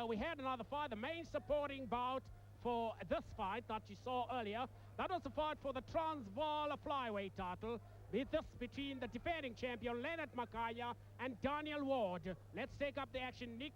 earlier, we had another fight, the main supporting bout for this fight that you saw earlier. That was the fight for the Transvaal Flyweight title. With this between the defending champion Leonard Makhanya and Daniel Ward. Let's take up the action, Nick.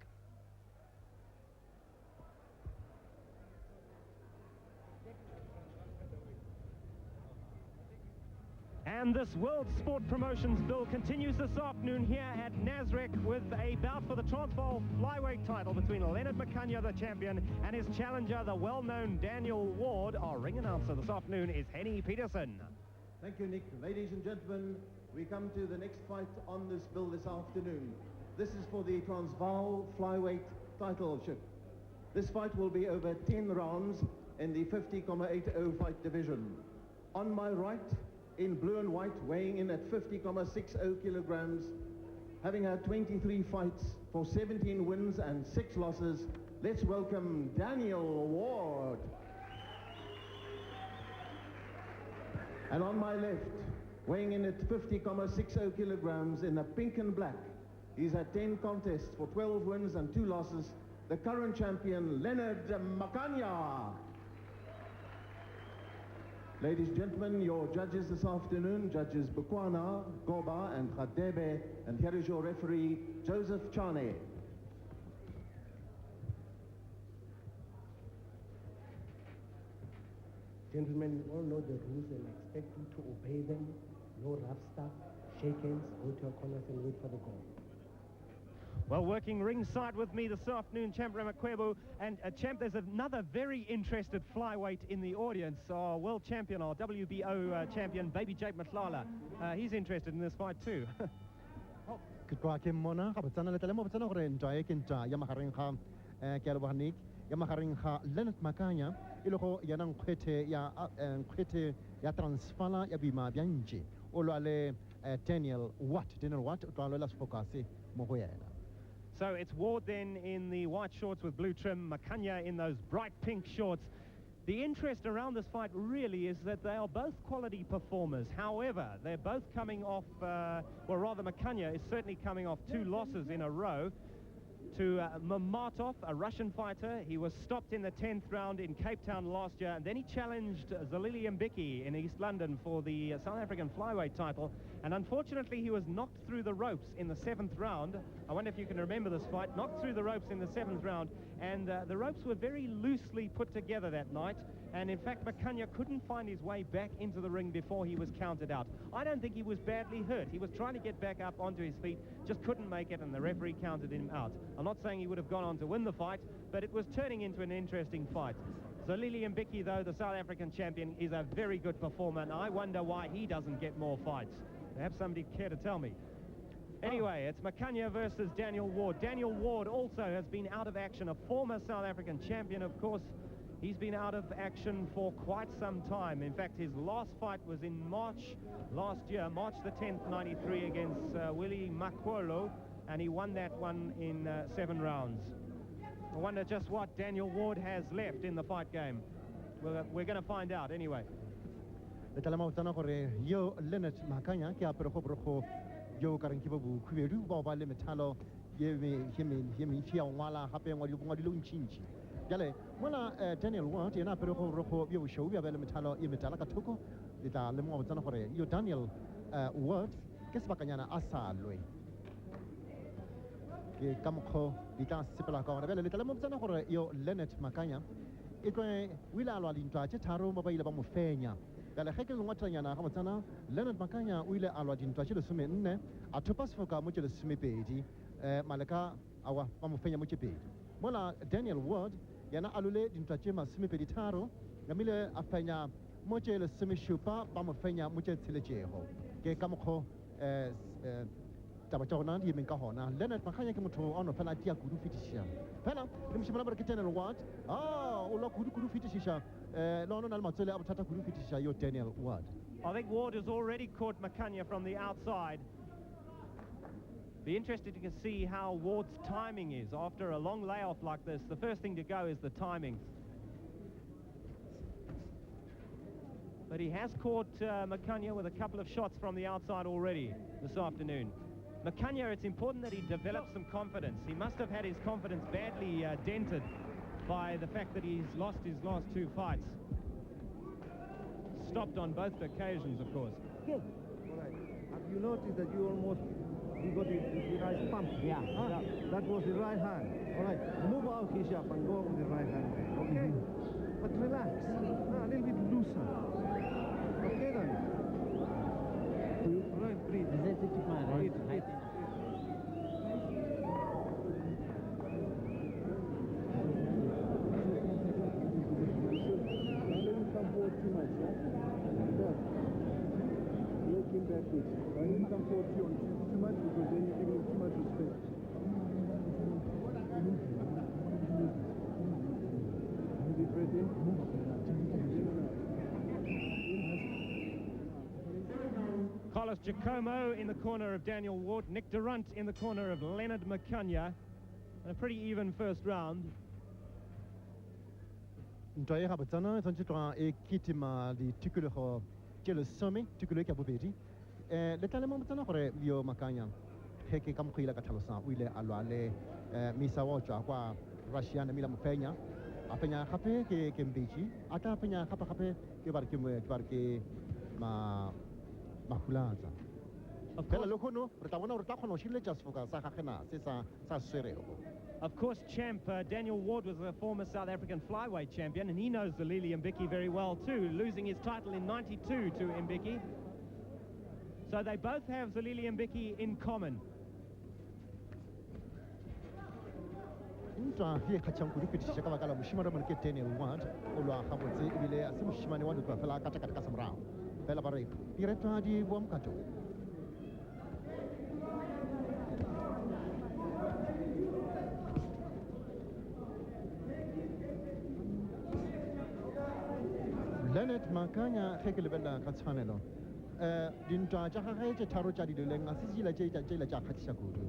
And this World Sport Promotions bill continues this afternoon here at Nasrec with a bout for the Transvaal Flyweight title between Leonard Makhanya, the champion, and his challenger, the well-known Daniel Ward. Our ring announcer this afternoon is Henny Peterson. Thank you, Nick. Ladies and gentlemen, we come to the next fight on this bill this afternoon. This is for the Transvaal Flyweight titleship. This fight will be over 10 rounds in the 50,80 fight division. On my right, in blue and white, weighing in at 50,60 kilograms, having had 23 fights for 17 wins and 6 losses, let's welcome Daniel Ward. And on my left, weighing in at 50,60 kilograms in the pink and black, he's had 10 contests for 12 wins and 2 losses, the current champion, Leonard Makhanya. Ladies and gentlemen, your judges this afternoon, Judges Bukwana, Goba and Khadebe, and here is your referee, Joseph Chane. Gentlemen, you all know the rules and I expect you to obey them. No rough stuff, shake hands, go to your corners and wait for the goal. Well, working ringside with me this afternoon, Champ Ramakwebo. And Champ, there's another very interested flyweight in the audience. Our world champion, our WBO champion, Baby Jake Matlala. He's interested in this fight too. Leonard Makhanya iloko yanang kwete ya Transvaal ya bima byanji olwale Daniel Watt utwalola spokasi mohoyena. So it's Ward then in the white shorts with blue trim, Makhanya in those bright pink shorts. The interest around this fight really is that they are both quality performers. However, they're both coming off, well, rather Makhanya is certainly coming off 2 losses in a row to Mamatov, a Russian fighter. He was stopped in the 10th round in Cape Town last year, and then he challenged Zalili Mbeki in East London for the South African flyweight title, and unfortunately he was knocked through the ropes in the 7th round. I wonder if you can remember this fight. Knocked through the ropes in the 7th round, and the ropes were very loosely put together that night, and in fact Makhanya couldn't find his way back into the ring before he was counted out. I don't think he was badly hurt. He was trying to get back up onto his feet, just couldn't make it, and the referee counted him out. I'm not saying he would have gone on to win the fight, but it was turning into an interesting fight. Zalili Mbeki, though, the South African champion, is a very good performer, and I wonder why he doesn't get more fights. Perhaps somebody care to tell me. Anyway, it's Makhanya versus Daniel Ward. Daniel Ward also has been out of action, a former South African champion, of course. He's been out of action for quite some time. In fact, his last fight was in March last year, March the 10th, 93, against Willie Makwolo, and he won that one in 7 rounds. I wonder just what Daniel Ward has left in the fight game. We're going to find out anyway. Yo Leonard Makhanya kia perho yo karankibu kuberu baba le metalo yemi chia wala hape ngwa dilunchinchi yale wala Daniel Ward yana perho yo show ya bele metalo imetala katoko dita le mo tsana gore yo Daniel Ward ke sebakanyana asalwe ke kamkho dita sepela ka gore bele le mo tsana gore yo Leonard Makhanya ikwe wila alwa lintwa che tharo mabaile ba mofenya. Leonard Makhanya uile alwa dintwa chile sume nne atopas foka mo chile sume pedi malaka awa pamufenya mo chipedi mola Daniel Ward yana alule dintwa chema sume pedi taro ngamile afenya mo chile sume shupa pamufenya mo chile jeho ke kamko tabachona ndi minka hona Leonard Makhanya ke motho ono fela tia kudu fitisha fela limshimala barke Daniel Ward ulo kudu fitisha no matsele abutata kudu fitisha yo Daniel Ward. I think Ward has already caught Makhanya from the outside. Be interested to see how Ward's timing is after a long layoff like this. The first thing to go is the timing. But he has caught Makhanya with a couple of shots from the outside already this afternoon. Makhanya, it's important that he develops some confidence. He must have had his confidence badly dented by the fact that he's lost his last 2 fights. Stopped on both occasions, of course. All right. Have you noticed that he got the right pump? Yeah. That was the right hand. All right. Move out his up and go with the right hand. Okay? But relax. A little bit looser. Okay, then. All right, breathe. Breathe. Too much, let him backwards. Don't let him come forward too much, because then you're giving him too much respect. Deep breath in. Carlos Giacomo in the corner of Daniel Ward, Nick Durant in the corner of Leonard Makhanya, and a pretty even first round. ntwa e gabotsana e tshwanetse twa e ketima ditikologo tše lesome tikolo e ke bobedi le tla lemang botsana gore Leo Makhanya ge ke ka mokgwile ka tlhalosa o ile a lwa le misa wa tšwa kwa Russia Namila mo fenya a fenya gape ke Mbeki a tla fenya gape ke bare ke mahulatsa fela le khono re tla bona gore tla kgona go šireletša sefoka sa gagena se sa swerego. Of course, champ Daniel Ward was a former South African flyweight champion, and he knows Zalili Mbeki very well too, losing his title in '92 to Mbeki. So they both have Zalili Mbeki in common. ntwa ye kgatšang kudu phetiša ka baka la mošimane mone ke Daniel Ward o lwa gabotse ebile a se mošimane wa dutwa fela ka ka semorao fela ba re diretwa di boa mokato. Leonard Makhanya ge ke lebelela ka tshwanelo dintwa tša gage tše tharo tša diloleng a se sela tše tša kgathiša kudu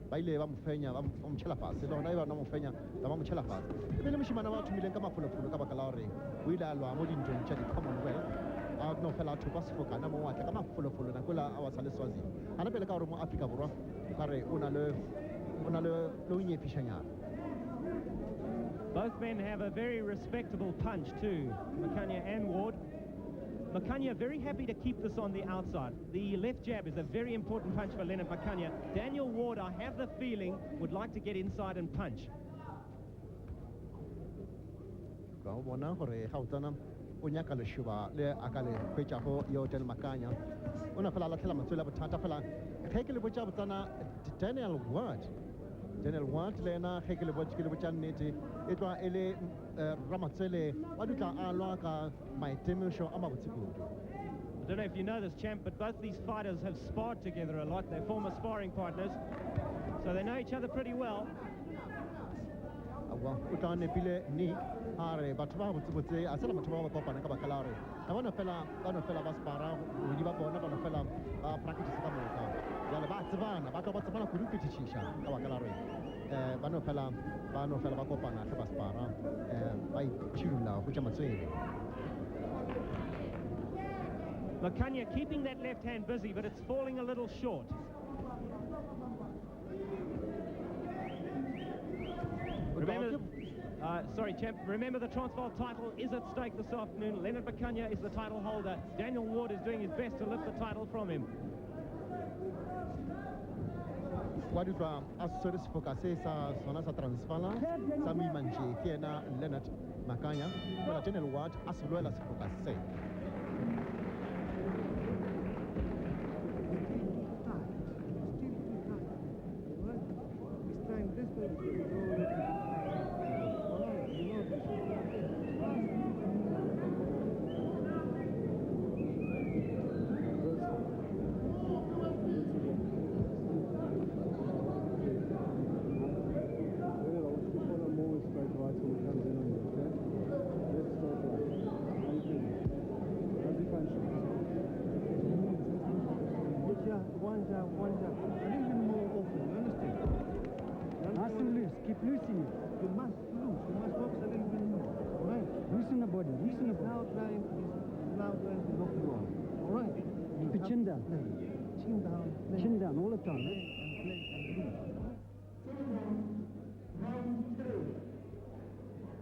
ba ile ba mo fenya ba mo tšhela fase le gona e ba na mo fenya ba mo tšhela fase e le mošimane ba thomileng ka mafolofolo ka baka la gore o ile a lwa mo dintweng tša di-commonwealth a no fela a thopa sefokana mo watle ka mafolofolo nako ela a wa sa le swazini a na pele ka gore mo Afrika Borwa ka re o na le o nyefišanyana. Both men have a very respectable punch too, Makhanya and Ward. Makhanya very happy to keep this on the outside. The left jab is a very important punch for Leonard Makhanya. Daniel Ward, I have the feeling, would like to get inside and punch. Ka bona gore ga o tsana o nyaka le shuba le aka le hwetša go yo Daniel Makhanya o na fela latlhela matswele a bothata fela ge ke le botša botsana Daniel Ward le ena ge ke le botša nnete e tloa e le ramatswele wa dutla a lwa ka maitemošo a mabotse kudu. I don't know if you know this, champ, but both these fighters have sparred together a lot. They're former sparring partners, so they know each other pretty well. O tla nepile Nick a re batho ba botsebotse a sela batho ba ba kopana ka baka la gore a bona fela ba spara bodi ba bona bona fela ba practice ka moka jale ba tsebana ba tsebana kudu phetišiša ka baka la gore ba no fela ba kopana ge ba spara ba itšhidola go tša matswele. Makhanya keeping that left hand busy, but it's falling a little short. Remember, sorry, champ, remember the Transvaal title is at stake this afternoon. Leonard Makhanya is the title holder. Daniel Ward is doing his best to lift the title from him. Wadutwa a swere sefoka se sa sona sa Transvaal sa moimantše ke ena Leonard Makhanya mola Daniel Ward a se loela sefoka se. Keep loosing it. You must loose. You must box a little bit more. All right? Loosen the body. Loosen the body. Now trying to knock you off. All right? Keep your chin down. Chin down. Chin down all the time. And play and lose.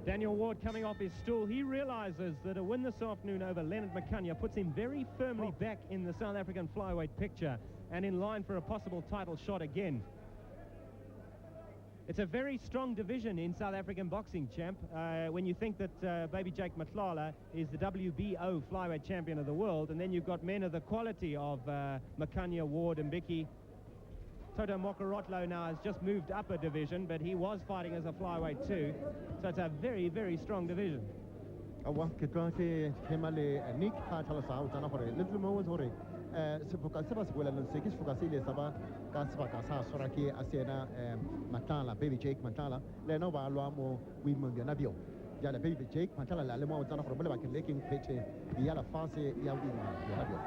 Daniel Ward coming off his stool. He realizes that a win this afternoon over Leonard Makhanya puts him very firmly back in the South African flyweight picture and in line for a possible title shot again. It's a very strong division in South African boxing, champ. When you think that baby Jake Matlala is the WBO flyweight champion of the world, and then you've got men of the quality of Makhanya, Ward and Mbeki. Toto Mokorotlo now has just moved up a division, but he was fighting as a flyweight too. So it's a very, very strong division. Baby Jake Matala, Leno Valamo, Women Yanabio. Yala baby Jake Matala, Lemo, Zana for Belak, Laking Pete, Yala Fase, Yawina, Yanabio.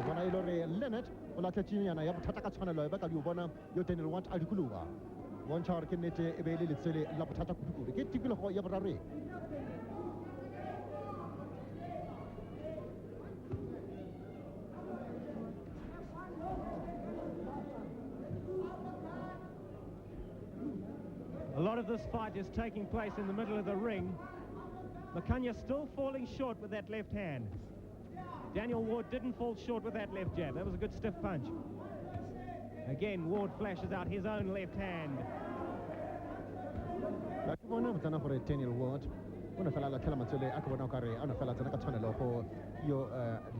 When I lorry Leonard, Olakachin and I have Tataka Channel, Baka Yubona, you tell what Alkuluva. One char can it a very silly Lapataka Kuku. Get typical of Yabrari. A lot of this fight is taking place in the middle of the ring. Makhanya still falling short with that left hand. Daniel Ward didn't fall short with that left jab. That was a good stiff punch. Again, Ward flashes out his own left hand. Daniel Ward. Una fella la tela matele akabona kare ana fella tana katana ko yo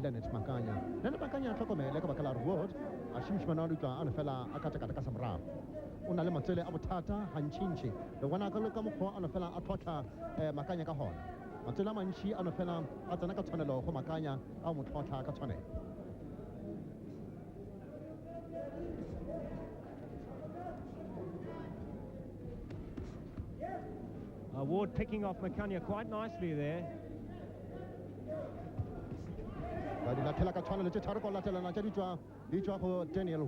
Leonard Makhanya. Leonard Makhanya tlhokome le ka bakala Ward a shimshimana utlwa ana fella akata kata ka samra. Una le matele abotata hanchinchi. Le wana ka loka mo ana fella atlhotla Makhanya ka hona. Matele manchi ana fella atana ka tshwana lo go Makhanya a mo tlhotla ka tshwane. Ward picking off Makhanya quite nicely there. Daniel Ward, Daniel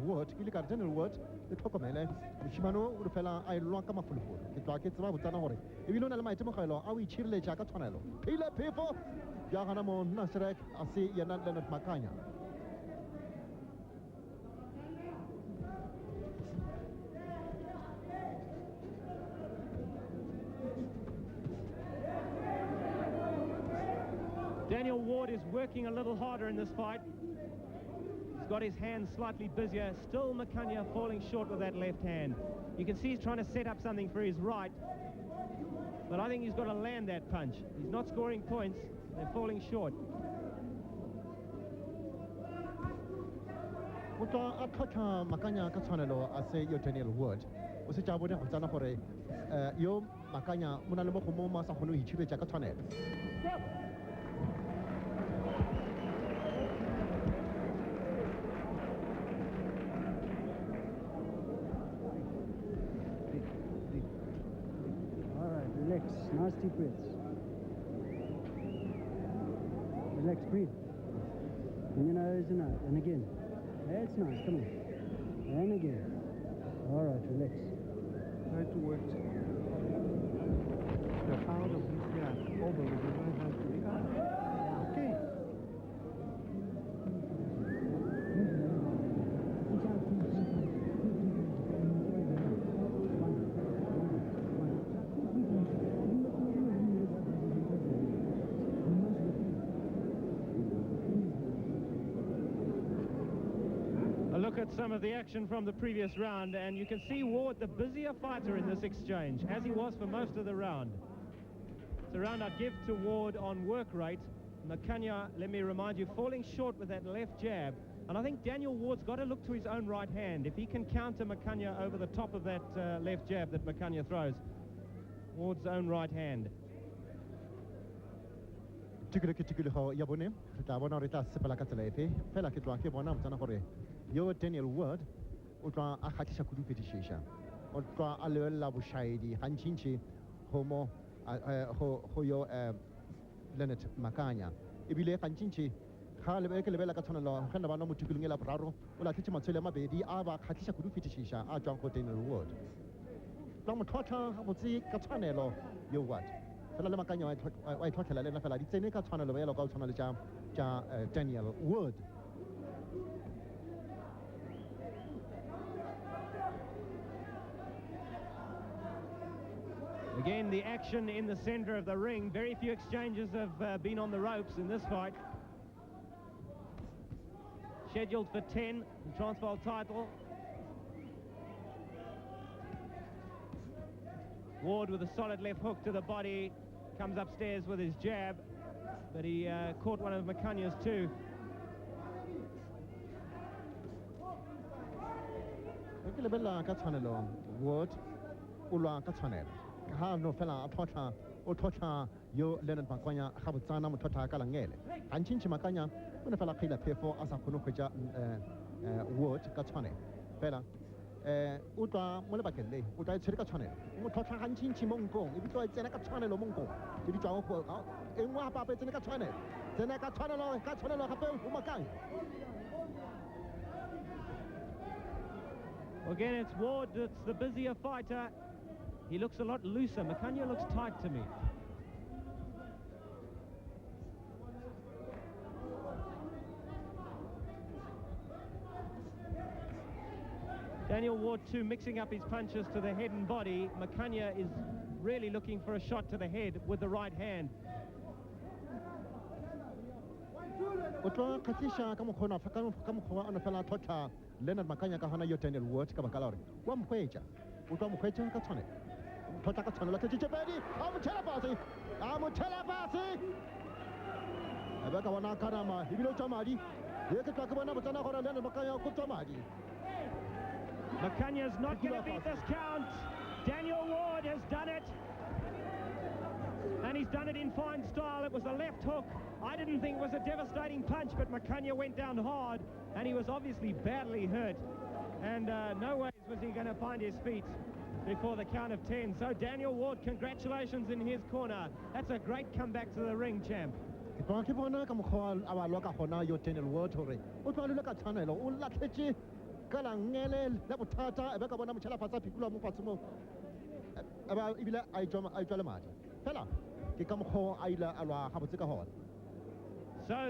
Ward, the Tokomele, Shimano, Rufella, I lock him up. It like it's about Tanahori. If you don't know my Timokalo, I will chill Jakatonello. Pila people, Yahanamo, Nasrec, I see Yanat Leonard Makhanya. Daniel Ward is working a little harder in this fight. He's got his hands slightly busier. Still Makhanya falling short with that left hand. You can see he's trying to set up something for his right. But I think he's got to land that punch. He's not scoring points. They're falling short. Makhanya Katsanelo, I say your Daniel Ward. Was it Jabode of Zanahore? Yo Makhanya, Munalamo Moma Sahunu, he chile Jakatane. Relax, nice deep breaths. Relax, breathe. In your nose and out, and again. That's nice, come on. And again. All right, relax. Try to work the power of this guy over with your right hand to the arm. Okay. Look at some of the action from the previous round, and you can see Ward the busier fighter in this exchange, as he was for most of the round. It's a round I'd give to Ward on work rate. Makhanya, let me remind you, falling short with that left jab. And I think Daniel Ward's got to look to his own right hand. If he can counter Makhanya over the top of that left jab that Makhanya throws. Ward's own right hand. Yo Daniel Ward, Ultra Akatisha Kudu Fetishisha, Ultra Alur Labushaidi, Hanchinchi, Homo, Hoyo Leonard Makhanya. If you let Hanchinchi, Halebela Catonalo, Hanabano Mutukulilla Prado, or Latichima Selema Bedi, Ava Katisha Kudu Fetishisha, our Junko Daniel Ward. Lamatota, Habuzi, Catonello, you what? Fela Makhanya, I talk to Lena Fela, it's a Catonello, Galtonal Daniel Ward. Again, the action in the center of the ring. Very few exchanges have been on the ropes in this fight. Scheduled for 10, the Transvaal title. Ward with a solid left hook to the body, comes upstairs with his jab, but he caught one of Makhanya's too. Ward, no fella Tocha, yo Leonard Makhanya, Habutana, Mutota Kalangele. And Chinchi Makhanya, when a fella played a for Asakuno Ward, Katane. Fella, Uta Mulabakele, Uta Chirkatane, Mutota Hanchinchi Mongo, if you try Zenaka or Mongo, if you try in Wapa Zenaka Zenaka Channel, Katana, Umakang. Again, it's Ward that's the busier fighter. He looks a lot looser. Makhanya looks tight to me. Daniel Ward too mixing up his punches to the head and body. Makhanya is really looking for a shot to the head with the right hand. Leonard Makhanya kahana yo Daniel Ward kabakalore. One page. Utam Kwecha Katane. Totaka like a Chichapedi. I'm Telebasi. Abakawana Kanama, Hibilo Chamadi. You can talk about Leonard Makhanya Kutamadi. Makhanya's not going to beat this count. Daniel Ward has done it. And he's done it in fine style. It was a left hook. I didn't think it was a devastating punch, but Makhanya went down hard, and he was obviously badly hurt. And no ways was he going to find his feet before the count of 10. So Daniel Ward, congratulations in his corner. That's a great comeback to the ring, champ. So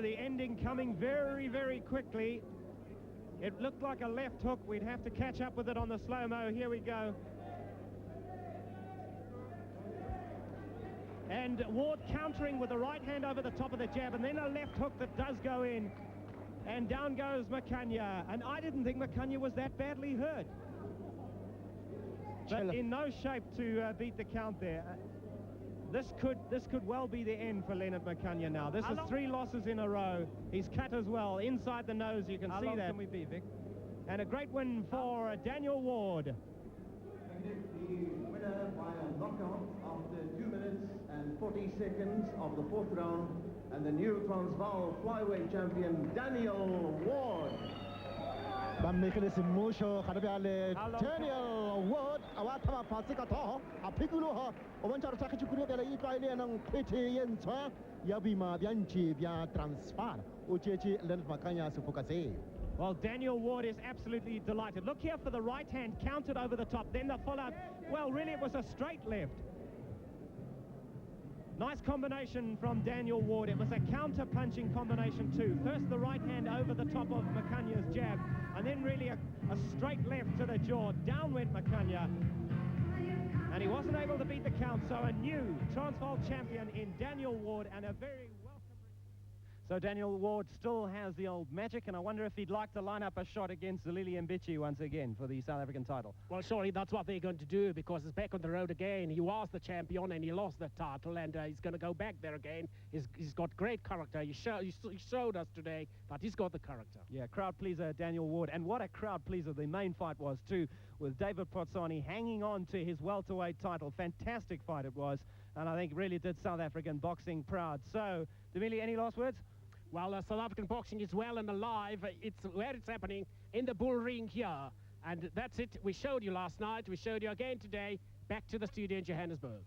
the ending coming very, very quickly. It looked like a left hook. We'd have to catch up with it on the slow-mo. Here we go. And Ward countering with the right hand over the top of the jab, and then a left hook that does go in. And down goes Makhanya. And I didn't think Makhanya was that badly hurt. But in no shape to beat the count there. This could well be the end for Leonard Makhanya now. This is 3 losses in a row. He's cut as well. Inside the nose, you can see that. How long can we be, Vic? And a great win for Daniel Ward. The winner by a knockout after 2 minutes and 40 seconds of the 4th round, and the new Transvaal Flyweight champion, Daniel Ward. Daniel Ward, Awatama Pasikato, Apikulo, Ovenchar Sakachukuru, Italian, Pity, and Yabima, Bianchi, via Transvaal, Uchechi, Leonard Makhanya, Sufukase. Well, Daniel Ward is absolutely delighted. Look here for the right hand, counted over the top, then the follow-up. Well, really, it was a straight left. Nice combination from Daniel Ward. It was a counter-punching combination too. First the right hand over the top of Makhanya's jab, and then really a straight left to the jaw. Down went Makhanya, and he wasn't able to beat the count. So a new Transvaal champion in Daniel Ward, and a very welcome... So Daniel Ward still has the old magic, and I wonder if he'd like to line up a shot against Zalili Mbichi once again for the South African title. Well, surely that's what they're going to do, because he's back on the road again. He was the champion and he lost the title, and he's going to go back there again. He's got great character. He showed us today that he's got the character. Yeah, crowd pleaser Daniel Ward, and what a crowd pleaser the main fight was too, with David Potsani hanging on to his welterweight title. Fantastic fight it was, and I think really did South African boxing proud. So, Demili, any last words? Well, South African boxing is well and alive. It's where it's happening, in the bull ring here. And that's it. We showed you last night. We showed you again today. Back to the studio in Johannesburg.